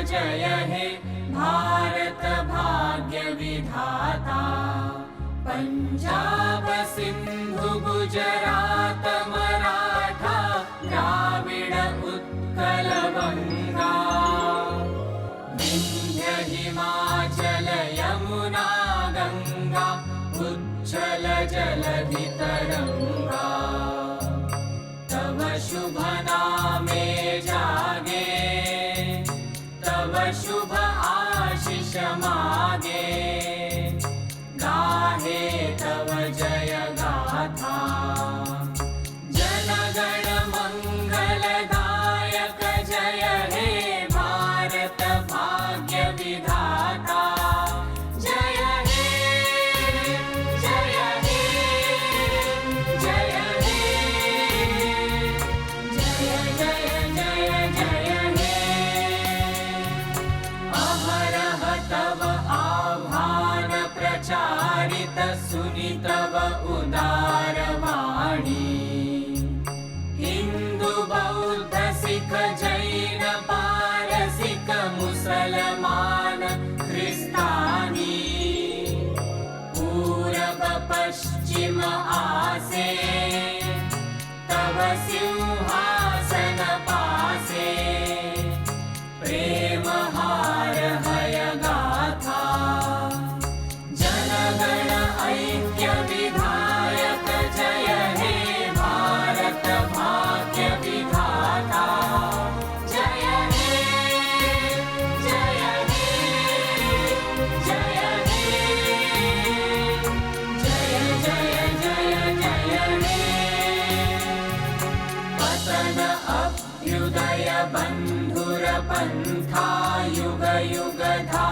जय हे भारत भाग्य विधाता। पंजाब सिंधु गुजरात मराठा द्राविड उत्कल बंगा, विंध्य हिमाचल यमुना गंगा उच्छल जलधि तरंगा। तव शुभ नामे जागे, तव शुभ आशीष मागे, गाहे तव जय गाथा। जनगण मंगलदायक जय हे भारत भाग्य विधाता। जय हे जय हे जय हे जय जय जय जय हे। अहरह तव आह्वान प्रचारित सुनितव उदार वाणी। हिंदू बौद्ध सिख जैन पारसिक मुसलमान ख्रिस्तानी, पूरब पश्चिम आसे तव सिंहासन पासे। प्रेम हार हय गाथा, जनगण ऐक्य विधायक जय हे भारत भाग्य विधाता। जय हे जय हे जय हे जय जय जय जय हे। पतन अभ्युदय बंधुर पंथा युग युग धा